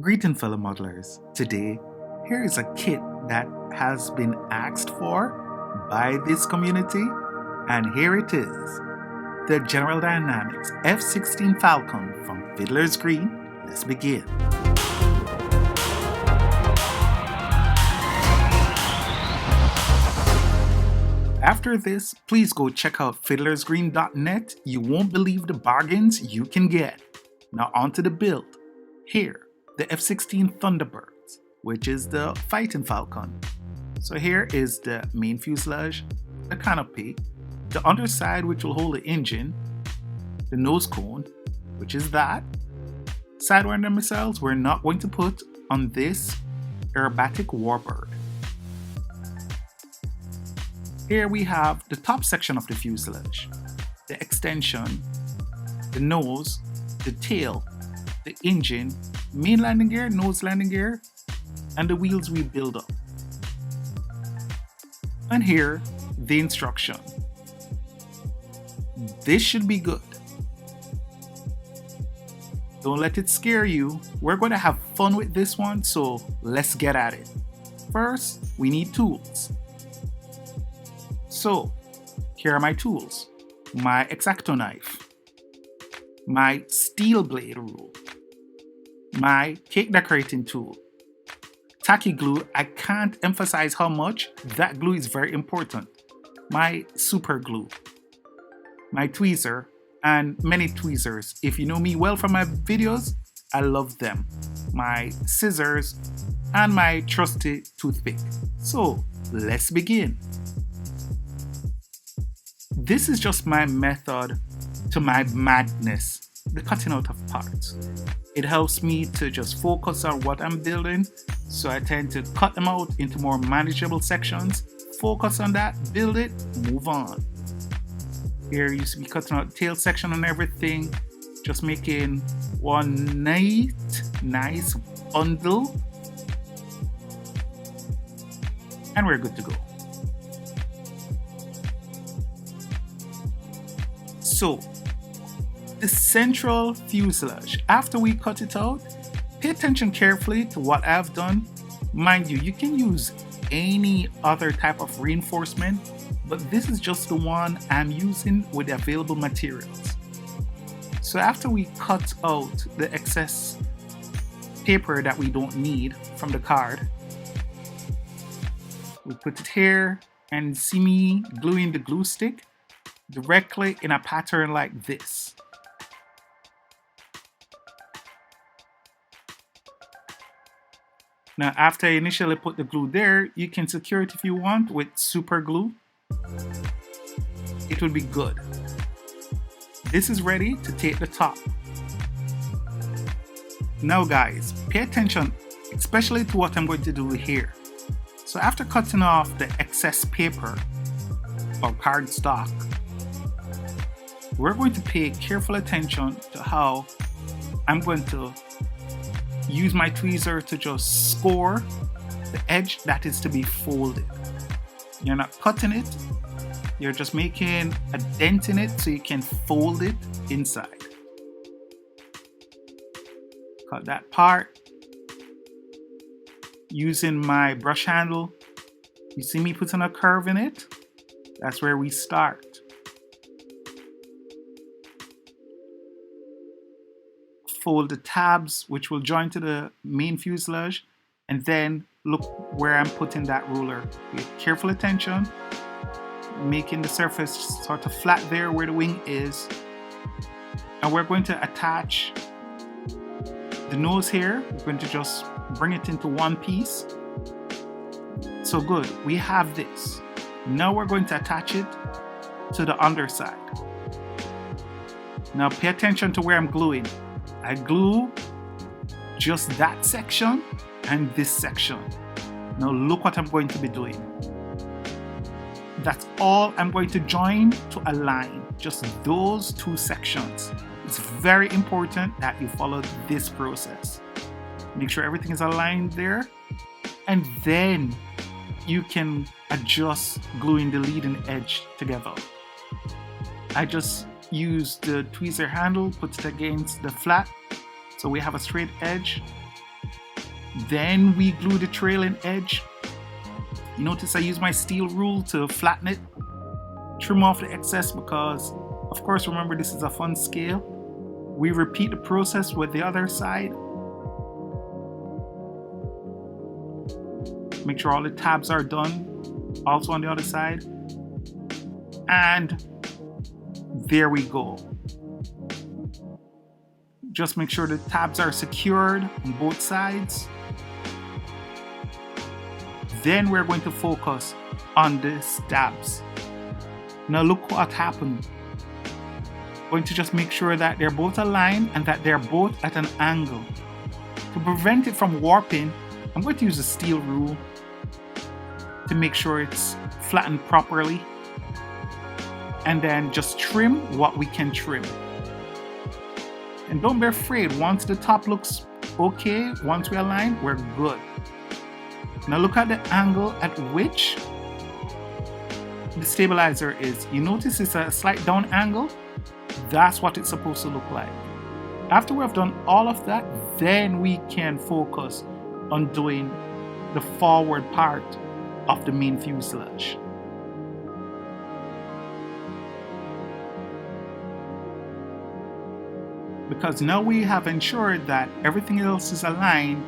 Greeting fellow modelers. Today, here is a kit that has been asked for by this community, and here it is. The General Dynamics F-16 Falcon from Fiddlers Green. Let's begin. After this, please go check out fiddlersgreen.net. You won't believe the bargains you can get. Now onto the build. Here, the F-16 Thunderbirds, which is the fighting Falcon. So here is the main fuselage, the canopy, the underside which will hold the engine, the nose cone, which is that. Sidewinder missiles we're not going to put on this aerobatic warbird. Here we have the top section of the fuselage, the extension, the nose, the tail, the engine, main landing gear, nose landing gear, and the wheels we build up. And here, the instruction. This should be good. Don't let it scare you. We're going to have fun with this one, so let's get at it. First, we need tools. So, here are my tools. My X-Acto knife, my steel blade rule, my cake decorating tool, tacky glue. I can't emphasize how much that glue is very important. My super glue, my tweezer, and many tweezers. If you know me well from my videos, I love them. My scissors and my trusty toothpick. So let's begin. This is just my method to my madness, the cutting out of parts. It helps me to just focus on what I'm building, so I tend to cut them out into more manageable sections, focus on that, build it, move on. Here I used to be cutting out the tail section and everything, just making one nice bundle, and we're good to go. So, the central fuselage, after we cut it out, pay attention carefully to what I've done. Mind you, you can use any other type of reinforcement, but this is just the one I'm using with the available materials. So after we cut out the excess paper that we don't need from the card, we put it here and see me gluing the glue stick directly in a pattern like this. Now, after I initially put the glue there, you can secure it if you want with super glue. It will be good. This is ready to take the top. Now guys, pay attention, especially to what I'm going to do here. So after cutting off the excess paper or cardstock, we're going to pay careful attention to how I'm going to use my tweezer to just score the edge that is to be folded. You're not cutting it, you're just making a dent in it so you can fold it inside. Cut that part. Using my brush handle, you see me putting a curve in it? That's where we start. Fold the tabs, which will join to the main fuselage, and then look where I'm putting that ruler. Pay careful attention, making the surface sort of flat there where the wing is. And we're going to attach the nose here. We're going to just bring it into one piece. So good, we have this. Now we're going to attach it to the underside. Now pay attention to where I'm gluing. I glue just that section and this section. Now look what I'm going to be doing. That's all I'm going to join to align, just those two sections. It's very important that you follow this process. Make sure everything is aligned there, and then you can adjust gluing the leading edge together. I just use the tweezer handle, put it against the flat, so we have a straight edge, Then we glue the trailing edge. You notice I use my steel rule to flatten it, trim off the excess because, of course, remember this is a fun scale. We repeat the process with the other side. Make sure all the tabs are done, also on the other side. And there we go. Just make sure the tabs are secured on both sides. Then we're going to focus on the stabs. Now look what happened. Going to just make sure that they're both aligned and that they're both at an angle. To prevent it from warping, I'm going to use a steel rule to make sure it's flattened properly. And then just trim what we can trim. And don't be afraid, once the top looks okay, once we align, we're good. Now look at the angle at which the stabilizer is. You notice it's a slight down angle? That's what it's supposed to look like. After we have done all of that, then we can focus on doing the forward part of the main fuselage. Because now we have ensured that everything else is aligned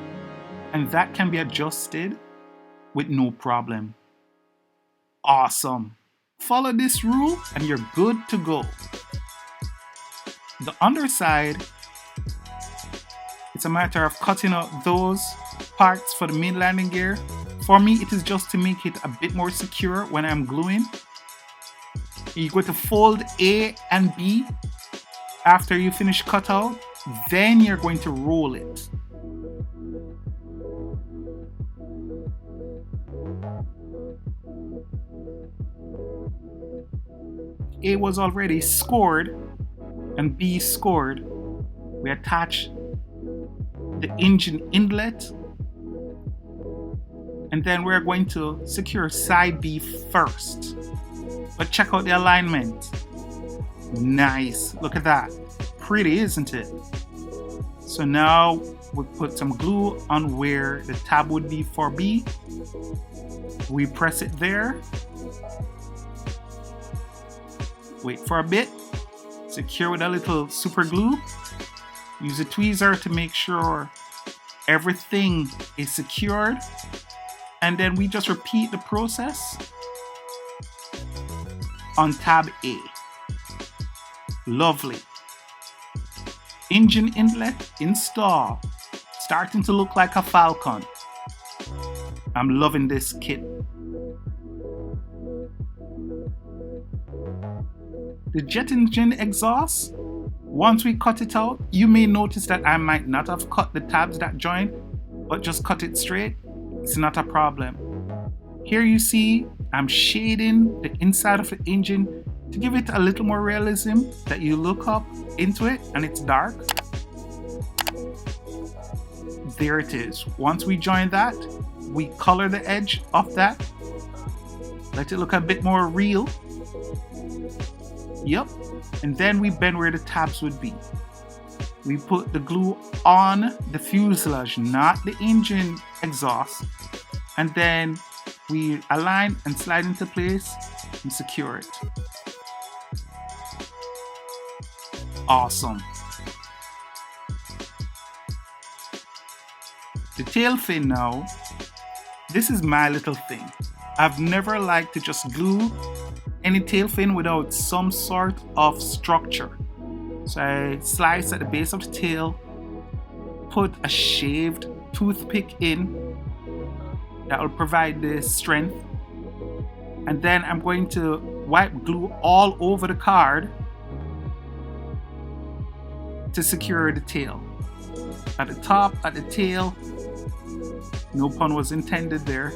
and that can be adjusted with no problem. Awesome. Follow this rule and you're good to go. The underside, it's a matter of cutting out those parts for the main landing gear. For me, it is just to make it a bit more secure when I'm gluing. You're going to fold A and B after you finish cutout, then you're going to roll it. A was already scored and B scored. We attach the engine inlet and then we're going to secure side B first. But check out the alignment. Nice, look at that. Pretty, isn't it? So now we put some glue on where the tab would be for B. We press it there. Wait for a bit. Secure with a little super glue. Use a tweezer to make sure everything is secured. And then we just repeat the process on tab A. Lovely. Engine inlet install. Starting to look like a Falcon. I'm loving this kit. The jet engine exhaust, once we cut it out, you may notice that I might not have cut the tabs that join, but just cut it straight. It's not a problem. Here you see I'm shading the inside of the engine to give it a little more realism, that you look up into it and it's dark. There it is. Once we join that, we color the edge of that. Let it look a bit more real. Yep. And then we bend where the tabs would be. We put the glue on the fuselage, not the engine exhaust. And then we align and slide into place and secure it. Awesome. The tail fin now, this is my little thing. I've never liked to just glue any tail fin without some sort of structure. So I slice at the base of the tail, put a shaved toothpick in that will provide the strength, and then I'm going to wipe glue all over the card to secure the tail. At the top, at the tail, no pun was intended there,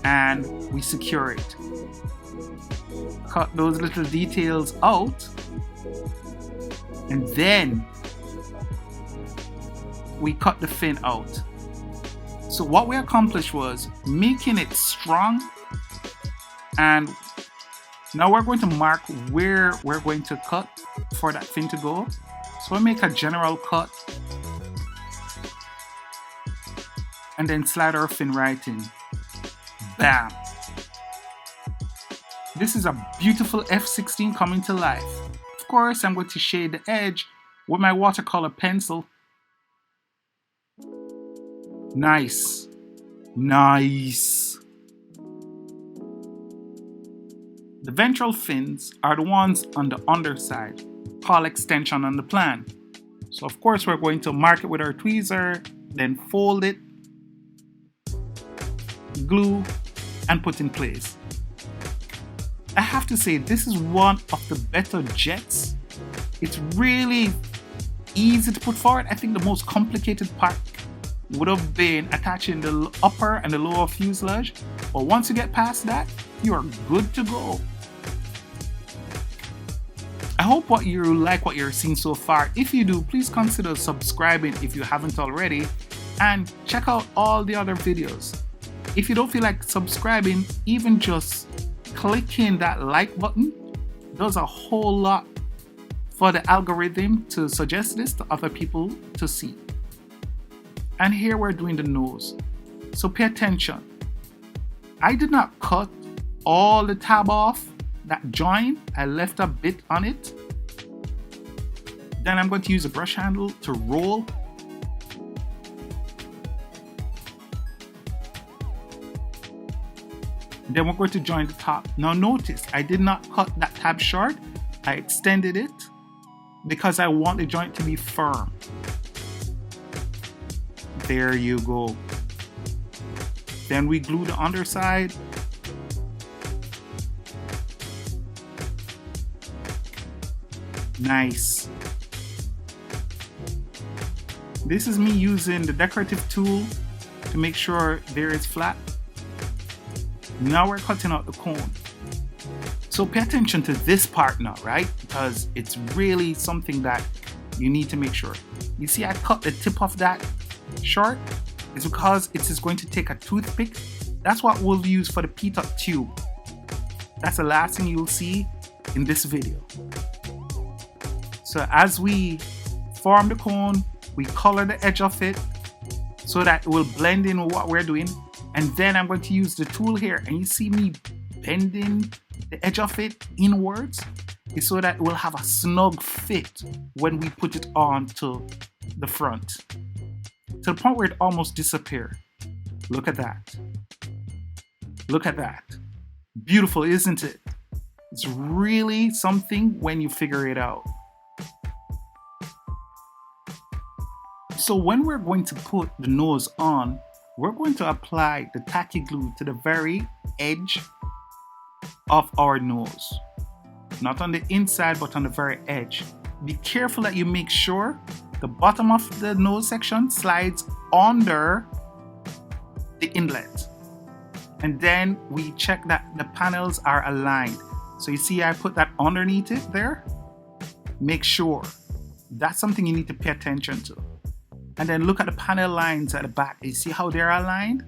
and we secure it. Cut those little details out, and then we cut the fin out. So what we accomplished was making it strong, and now we're going to mark where we're going to cut for that fin to go. So we make a general cut and then slide our fin right in. Bam! This is a beautiful F-16 coming to life. Of course, I'm going to shade the edge with my watercolor pencil. Nice. Nice. The ventral fins are the ones on the underside, called extension on the plan. So of course we're going to mark it with our tweezer, then fold it, glue, and put in place. I have to say, this is one of the better jets. It's really easy to put forward. I think the most complicated part would have been attaching the upper and the lower fuselage, but once you get past that, you are good to go. I hope you like what you're seeing so far. If you do, please consider subscribing if you haven't already, and check out all the other videos. If you don't feel like subscribing, even just clicking that like button does a whole lot for the algorithm to suggest this to other people to see. And here we're doing the nose. So pay attention. I did not cut all the tab off that join. I left a bit on it. Then I'm going to use a brush handle to roll. Then we're going to join the top. Now notice, I did not cut that tab short. I extended it because I want the joint to be firm. There you go. Then we glue the underside. Nice. This is me using the decorative tool to make sure there is flat. Now we're cutting out the cone. So pay attention to this part now, right? Because it's really something that you need to make sure. You see I cut the tip of that short. It's because it is going to take a toothpick. That's what we'll use for the P-top tube. That's the last thing you'll see in this video. So as we form the cone, we color the edge of it so that it will blend in with what we're doing. And then I'm going to use the tool here, and you see me bending the edge of it inwards, is so that it will have a snug fit when we put it onto the front, to the point where it almost disappears. Look at that. Look at that. Beautiful, isn't it? It's really something when you figure it out. So when we're going to put the nose on, we're going to apply the tacky glue to the very edge of our nose. Not on the inside, but on the very edge. Be careful that you make sure the bottom of the nose section slides under the inlet. And then we check that the panels are aligned. So you see I put that underneath it there. Make sure. That's something you need to pay attention to. And then look at the panel lines at the back. You see how they're aligned?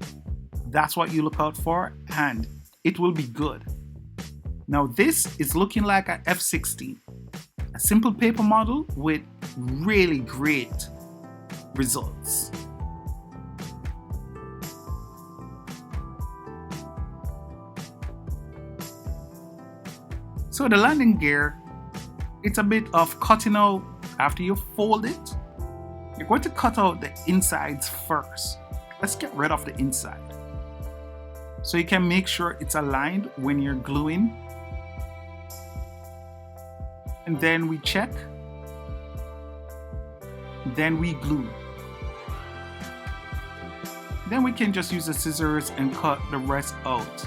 That's what you look out for, and it will be good. Now this is looking like an F-16. A simple paper model with really great results. So the landing gear, it's a bit of cutting out after you fold it. You're going to cut out the insides first. Let's get rid of the inside, so you can make sure it's aligned when you're gluing. And then we check. Then we glue. Then we can just use the scissors and cut the rest out.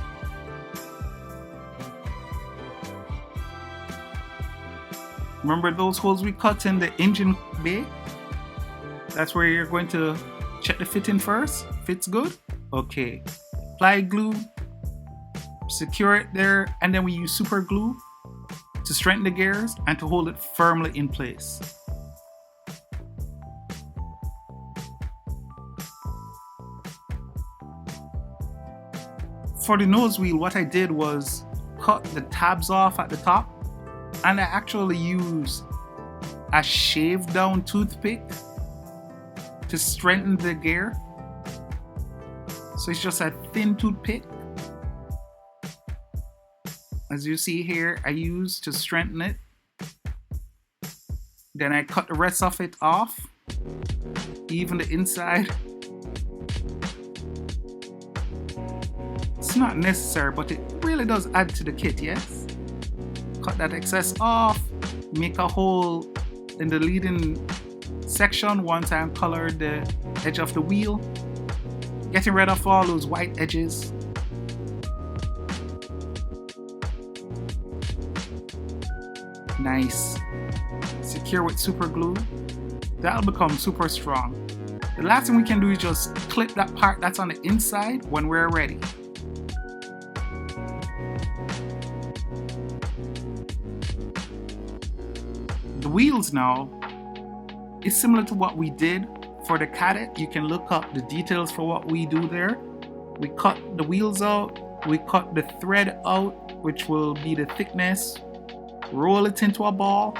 Remember those holes we cut in the engine bay? That's where you're going to check the fitting first. Fits good? Okay. Apply glue, secure it there, and then we use super glue to strengthen the gears and to hold it firmly in place. For the nose wheel, what I did was cut the tabs off at the top, and I actually used a shaved down toothpick to strengthen the gear. So it's just a thin toothpick. As you see here, I use to strengthen it. Then I cut the rest of it off, even the inside. It's not necessary, but it really does add to the kit, yes? Cut that excess off, make a hole in the leading section once I colored the edge of the wheel. Getting rid of all those white edges. Nice. Secure with super glue. That'll become super strong. The last thing we can do is just clip that part that's on the inside when we're ready. The wheels now is similar to what we did for the Cadet. You can look up the details for what we do there. We cut the wheels out, we cut the thread out, which will be the thickness, roll it into a ball,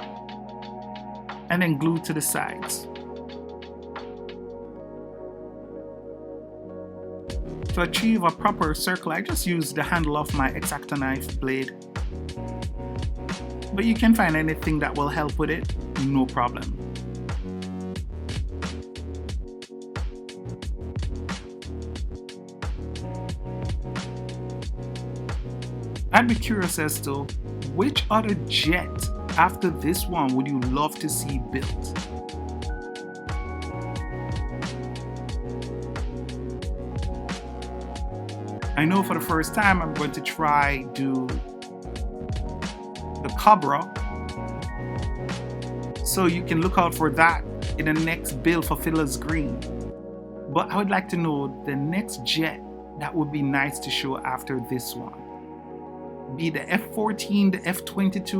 and then glue to the sides. To achieve a proper circle, I just use the handle of my X-Acto knife blade. But you can find anything that will help with it, no problem. I'd be curious as to which other jet after this one would you love to see built? I know for the first time I'm going to try do the Cobra, so you can look out for that in the next build for Fiddlers Green. But I would like to know the next jet that would be nice to show after this one. Be the F-14, the F-22,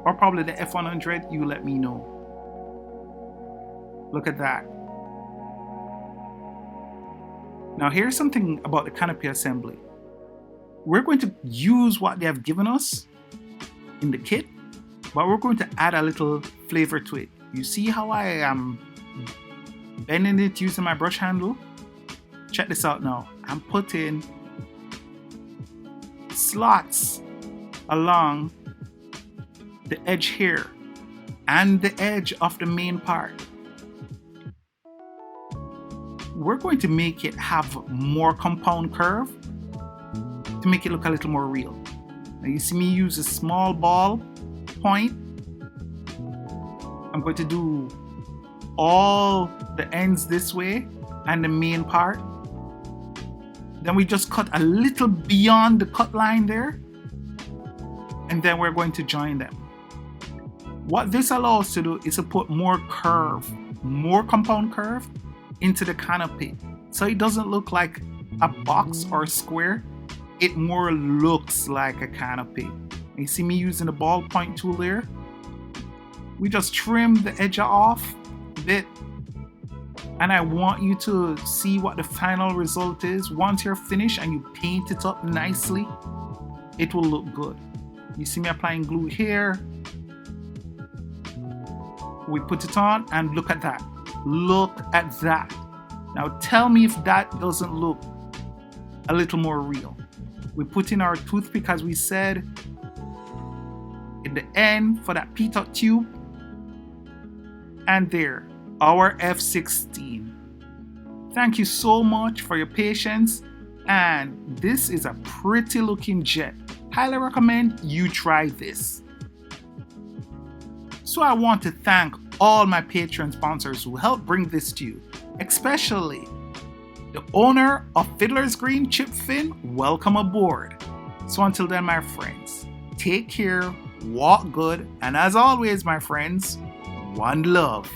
or probably the F-100, you let me know. Look at that. Now here's something about the canopy assembly. We're going to use what they have given us in the kit, but we're going to add a little flavor to it. You see how I am bending it using my brush handle? Check this out now. I'm putting slots along the edge here and the edge of the main part. We're going to make it have more compound curve to make it look a little more real. Now you see me use a small ball point. I'm going to do all the ends this way and the main part. Then we just cut a little beyond the cut line there, and then we're going to join them. What this allows us to do is to put more curve, more compound curve into the canopy, so it doesn't look like a box or a square. It more looks like a canopy. You see me using the ballpoint tool there. We just trim the edge off a bit, and I want you to see what the final result is. Once you're finished and you paint it up nicely, it will look good. You see me applying glue here. We put it on and look at that. Look at that. Now tell me if that doesn't look a little more real. We put in our toothpick, as we said, in the end for that pitot tube. And there, our F-16. Thank you so much for your patience. And this is a pretty looking jet. Highly recommend you try this. So I want to thank all my Patreon sponsors who helped bring this to you, especially the owner of Fiddlers Green, Chip Finn. Welcome aboard. So until then, my friends, take care, walk good, and as always, my friends, one love.